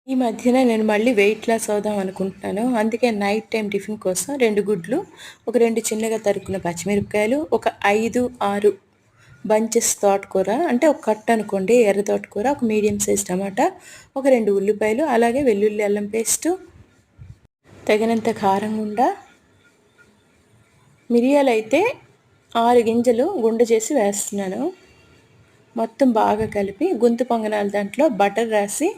ఈ మధ్యన నేను మళ్ళీ వెయిట్ లాస్ అవుదాం అనుకుంటున్నాను. అందుకే నైట్ టైం టిఫిన్ కోసం 2 గుడ్లు, ఒక 2 చిన్నగా తరుక్కున్న పచ్చిమిరపకాయలు, ఒక 5, 6 బంచెస్ తోటకూర, అంటే ఒక కట్ట అనుకోండి ఎర్ర తోటకూర, ఒక మీడియం సైజ్ టమాటా, ఒక 2 ఉల్లిపాయలు, అలాగే వెల్లుల్లి అల్లం పేస్టు, తగినంత కారం గుండ, మిరియాలైతే 6 గింజలు గుండ చేసి వేస్తున్నాను. మొత్తం బాగా కలిపి గుంత పొంగనాలు దాంట్లో బటర్ రాసి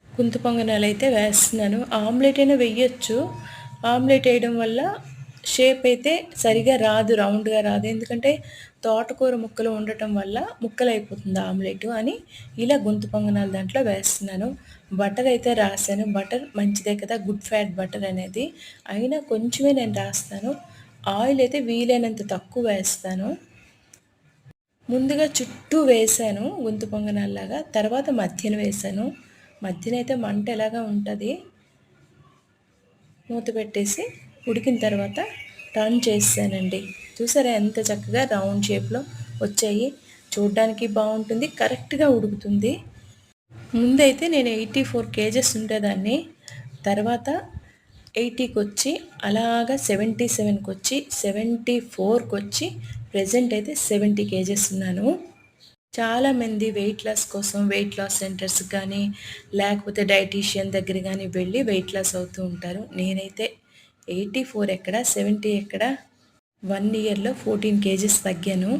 గుంత పొంగనాలు అయితే వేస్తున్నాను. ఆమ్లెట్ అయినా వేయచ్చు. ఆమ్లెట్ వేయడం వల్ల షేప్ అయితే సరిగా రాదు, రౌండ్గా రాదు. ఎందుకంటే తోటకూర ముక్కలు ఉండటం వల్ల ముక్కలు అయిపోతుంది ఆమ్లెట్ అని ఇలా గుంత పొంగనాలు దాంట్లో వేస్తున్నాను. బటర్ అయితే రాశాను. బటర్ మంచిదే కదా, గుడ్ ఫ్యాట్ బటర్ అనేది. అయినా కొంచెమే నేను రాస్తాను. ఆయిల్ అయితే వీలైనంత తక్కువ వేస్తాను. ముందుగా చుట్టూ వేసాను గుంత పొంగనాల్లాగా, తర్వాత మధ్యన వేసాను. మధ్యన అయితే మంట ఎలాగా ఉంటుంది. మూత పెట్టేసి ఉడికిన తర్వాత టర్న్ చేసానండి. చూసారా ఎంత చక్కగా రౌండ్ షేప్లో వచ్చాయి. చూడ్డానికి బాగుంటుంది, కరెక్ట్గా ఉడుకుతుంది. ముందైతే నేను 84 kgs ఉండేదాన్ని. తర్వాత 80కి వచ్చి అలాగా 77కి వచ్చి 74కి వచ్చి ప్రజెంట్ అయితే 70 kgs ఉన్నాను. చాలామంది వెయిట్ లాస్ కోసం వెయిట్ లాస్ సెంటర్స్ కానీ లేకపోతే డైటీషియన్ దగ్గర కానీ వెళ్ళి వెయిట్ లాస్ అవుతూ ఉంటారు. నేనైతే 84 ఎక్కడ 70 ఎక్కడ 1 ఇయర్లో 14 kgs తగ్గాను.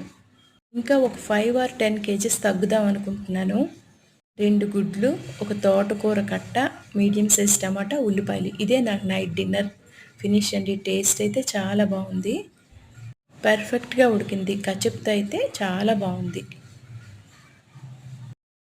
ఇంకా ఒక 5 or 10 kgs తగ్గుదాం అనుకుంటున్నాను. 2 గుడ్లు, ఒక తోటకూర కట్ట, మీడియం సైజ్ టమాటా, ఉల్లిపాయలు. ఇదే నాకు నైట్ డిన్నర్ ఫినిష్ అండి. టేస్ట్ అయితే చాలా బాగుంది, పర్ఫెక్ట్గా ఉడికింది. కచప్తో అయితే చాలా బాగుంది.